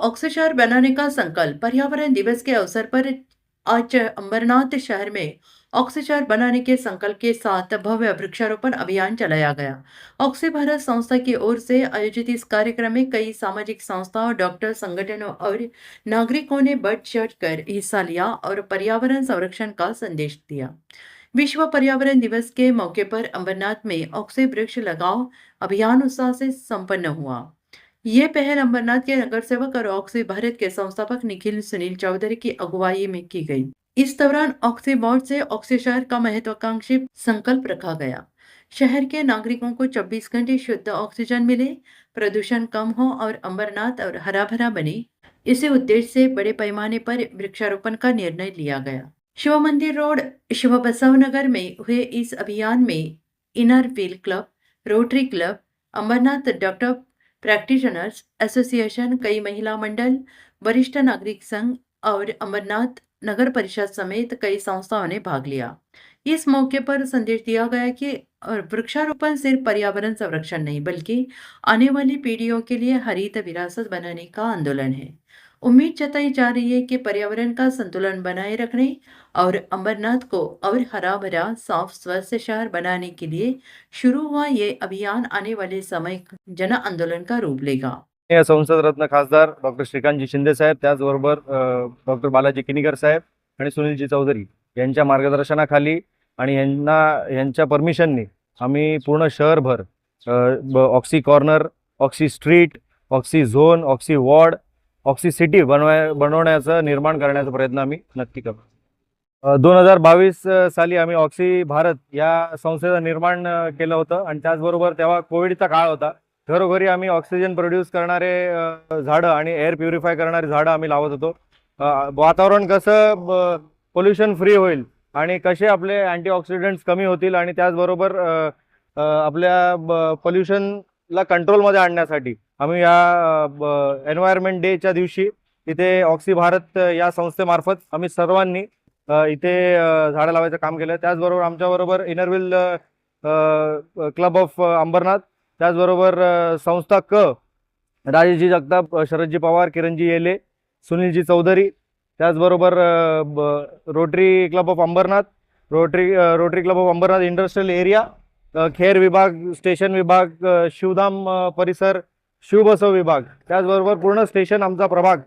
ऑक्सीशहर बनाने का संकल्प। पर्यावरण दिवस के अवसर पर आज अंबरनाथ शहर में ऑक्सीशहर बनाने के संकल्प के साथ भव्य वृक्षारोपण अभियान चलाया गया। ऑक्सी भारत संस्था की ओर से आयोजित इस कार्यक्रम में कई सामाजिक संस्थाओं, डॉक्टर संगठनों और नागरिकों ने बढ़ चढ़ कर हिस्सा लिया और पर्यावरण संरक्षण का संदेश दिया। विश्व पर्यावरण दिवस के मौके पर अंबरनाथ में ऑक्सी वृक्ष लगाओ अभियान उत्साह से संपन्न हुआ। ये पहल अंबरनाथ के नगर सेवक और ऑक्सी भारत के संस्थापक निखिल सुनील चौधरी की अगुवाई में की गई। इस दौरान ऑक्सी वार्ड से ऑक्सी शहर का महत्वाकांक्षी संकल्प रखा गया। शहर के नागरिकों को 24 घंटे शुद्ध ऑक्सीजन मिले, प्रदूषण कम हो और अंबरनाथ और हरा भरा बने। इसी उद्देश्य से बड़े पैमाने पर वृक्षारोपण का निर्णय लिया गया। शिव मंदिर रोड, शिव बसव नगर में हुए इस अभियान में inner wheel club, rotary club, Ambernath doctor practitioners association, कई महिला मंडल, वरिष्ठ नागरिक संघ और अमरनाथ नगर परिषद समेत कई संस्थाओं ने भाग लिया। इस मौके पर संदेश दिया गया कि वृक्षारोपण सिर्फ पर्यावरण संरक्षण नहीं बल्कि आने वाली पीढ़ियों के लिए हरित विरासत बनाने का आंदोलन है। उम्मीद जताई जा रही है कि पर्यावरण का संतुलन बनाए रखने और अंबरनाथ को और हरा भरा साफ स्वस्थ शहर बनाने के लिए शुरू हुआ ये अभियान आने वाले समय जन आंदोलन का रूप लेगा। संसद रत्न खासदार डॉक्टर श्रीकांतजी शिंदे साहेब, त्याचबरोबर डॉक्टर बालाजी किनीकर साहेब आणि सुनीलजी चौधरी यांच्या मार्गदर्शनाखाली आणि यांच्या परमिशननी आम्ही पूर्ण शहरभर oxy corner, oxy street, oxy zone, oxy ward, oxy city बनवण्याचं निर्माण करण्याचा प्रयत्न आम्ही नक्की करू। 2022 साली आम्ही ऑक्सी भारत या संस्थेचं निर्माण केलं होतं आणि त्याचबरोबर तेव्हा कोविडचा काळ होता। घरोघरी आम्ही ऑक्सिजन प्रोड्यूस करणारे झाडं आणि एअर प्युरिफाय करणारी झाडं आम्ही लावत होतो। वातावरण कसं पोल्युशन फ्री होईल आणि कसे आपले अँटीऑक्सिडंट्स कमी होतील आणि त्याचबरोबर आपल्या पोल्युशनला कंट्रोलमध्ये आणण्यासाठी आम्ही या एन्व्हायरमेंट डेच्या दिवशी इथे ऑक्सी भारत या संस्थेमार्फत आम्ही सर्वांनी इथे झाडं लावायचं काम केलं। त्याचबरोबर आमच्याबरोबर इनरव्हील क्लब ऑफ अंबरनाथ, त्याचबरोबर संस्था क, राजेशजी जगताप, शरदजी पवार, किरणजी येले, सुनीलजी चौधरी, त्याचबरोबर rotary club of Ambernath, rotary club of Ambernath industrial area, Kher विभाग, स्टेशन विभाग, शिवधाम परिसर, शिवबसव विभाग, त्याचबरोबर पूर्ण स्टेशन आमचा प्रभाग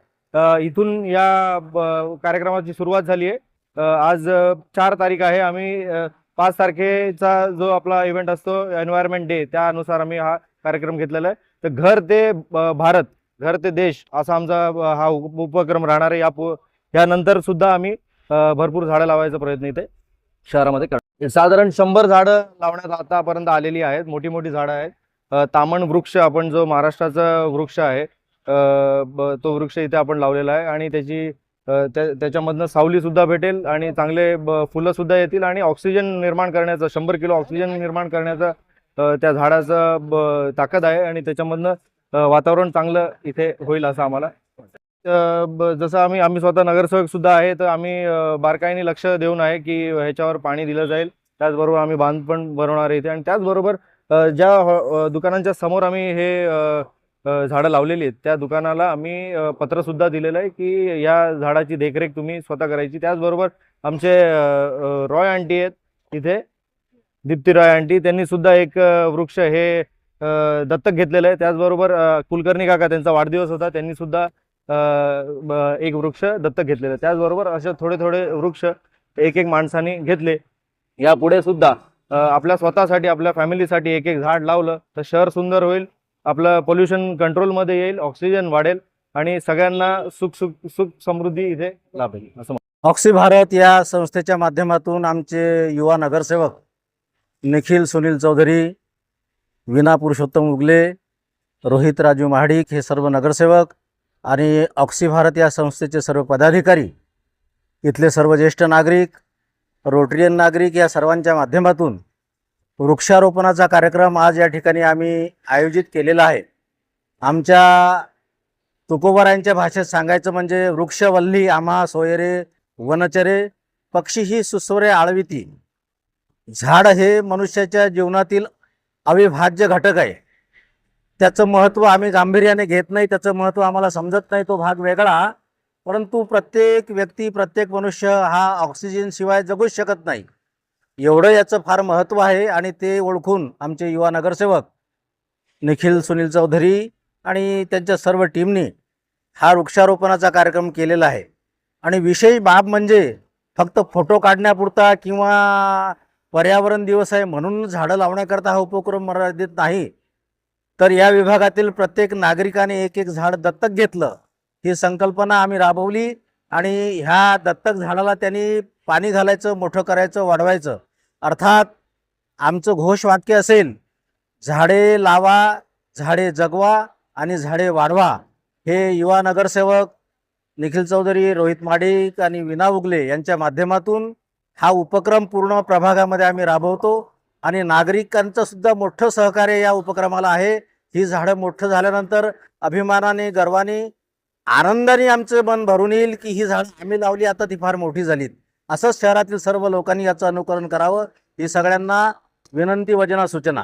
इथून या कार्यक्रमाची सुरुवात झाली आहे। आज 4 तारीख आहे। आम्ही 5 तारखेचा जो आपला इव्हेंट असतो एन्व्हायरमेंट डे, त्यानुसार आम्ही हा कार्यक्रम घेतलेला आहे। तर घर ते भारत, घर ते देश असा आमचा हा उपक्रम राहणार आहे। यानंतर सुद्धा आम्ही भरपूर झाडं लावायचा प्रयत्न इथे शहरामध्ये करतो। साधारण 100 झाडं लावण्यात आतापर्यंत आलेली आहेत। मोठी मोठी झाडं आहेत। तामण वृक्ष, आपण जो महाराष्ट्राचा वृक्ष आहे तो वृक्ष इथे आपण लावलेला आहे आणि त्याच्यामधनं सावली सुद्धा भेटेल आणि चांगले फुलं सुद्धा येतील आणि ऑक्सिजन निर्माण करण्याचं 100 किलो ऑक्सिजन निर्माण करण्याचं त्या झाडाचं ताकद आहे आणि त्याच्यामधनं वातावरण चांगलं इथे होईल असं आम्हाला। जसं आम्ही स्वतः नगरसेवक सुद्धा आहे, तर आम्ही बारकाईने लक्ष देऊन आहे की ह्याच्यावर पाणी दिलं जाईल। त्याचबरोबर आम्ही बांध पण बनवणार आहे इथे आणि त्याचबरोबर ज्या दुकानांच्या समोर आम्ही हे झाडं लावलेली आहेत त्या दुकानाला आम्ही पत्र सुद्धा दिलेलं आहे की या झाडाची देखरेख तुम्ही स्वतः करायची। त्याचबरोबर आमचे रॉय आंटी आहेत इथे, दीप्ती रॉय आंटी, त्यांनी सुद्धा एक वृक्ष हे दत्तक घेतलेलं आहे। त्याचबरोबर कुलकर्णी काका, त्यांचा वाढदिवस होता, त्यांनी सुद्धा एक वृक्ष दत्तक घेतलेलं आहे। त्याचबरोबर असे थोडे थोडे वृक्ष एक माणसाने घेतले। यापुढे सुद्धा आपल्या स्वतःसाठी, आपल्या फॅमिलीसाठी एक झाड लावलं तर शहर सुंदर होईल, आपलं पोल्युशन कंट्रोलमध्ये येईल, ऑक्सिजन वाढेल आणि सगळ्यांना सुख समृद्धी इथे लाभेल असं। ऑक्सी भारत या संस्थेच्या माध्यमातून आमचे युवा नगरसेवक निखिल सुनील चौधरी, वीणा पुरुषोत्तम उगले, रोहित राजू महाडिक हे सर्व नगरसेवक आणि ऑक्सी भारत या संस्थेचे सर्व पदाधिकारी, इथले सर्व ज्येष्ठ नागरिक, रोटरियन नागरिक या सर्वांच्या माध्यमातून वृक्षारोपणाचा कार्यक्रम आज या ठिकाणी आम्ही आयोजित केलेला आहे। आमच्या तुकोबारांच्या भाषेत सांगायचं म्हणजे वृक्षवल्ली आम्हा सोयरे वनचरे, पक्षी ही सुस्वरे आळविती। झाड हे मनुष्याच्या जीवनातील अविभाज्य घटक आहे। त्याचं महत्त्व आम्ही गांभीर्याने घेत नाही, त्याचं महत्त्व आम्हाला समजत नाही, तो भाग वेगळा. परंतु प्रत्येक व्यक्ती, प्रत्येक मनुष्य हा ऑक्सिजनशिवाय जगूच शकत नाही. एवढं याचं फार महत्त्व आहे आणि ते ओळखून आमचे युवा नगरसेवक निखिल सुनील चौधरी आणि त्यांच्या सर्व टीमनी हा वृक्षारोपणाचा कार्यक्रम केलेला आहे. आणि विशेष बाब म्हणजे फक्त फोटो काढण्यापुरता किंवा पर्यावरण दिवस आहे म्हणून झाडं लावण्याकरता हा उपक्रम मर्यादित नाही, तर या विभागातील प्रत्येक नागरिकाने एक एक झाड दत्तक घेतलं. ही संकल्पना आम्ही राबवली आणि ह्या दत्तक झाडाला त्यांनी पाणी घालायचं, मोठं करायचं, वाढवायचं. अर्थात आमचं घोषवाक्य असेल, झाडे लावा, झाडे जगवा आणि झाडे वाढवा. हे युवा नगरसेवक निखिल चौधरी, रोहित माडिक आणि विना उगले यांच्या माध्यमातून हा उपक्रम पूर्ण प्रभागामध्ये आम्ही राबवतो आणि नागरिकांचं सुद्धा मोठं सहकार्य या उपक्रमाला आहे. ही झाडं मोठं झाल्यानंतर अभिमानाने, गर्वाने, आनंदाने आमचं मन भरून येईल की ही झाडं आम्ही लावली, आता ती फार मोठी झालीत. असंच शहरातील सर्व लोकांनी याचं अनुकरण करावं, ही सगळ्यांना विनंती, वजना, सूचना.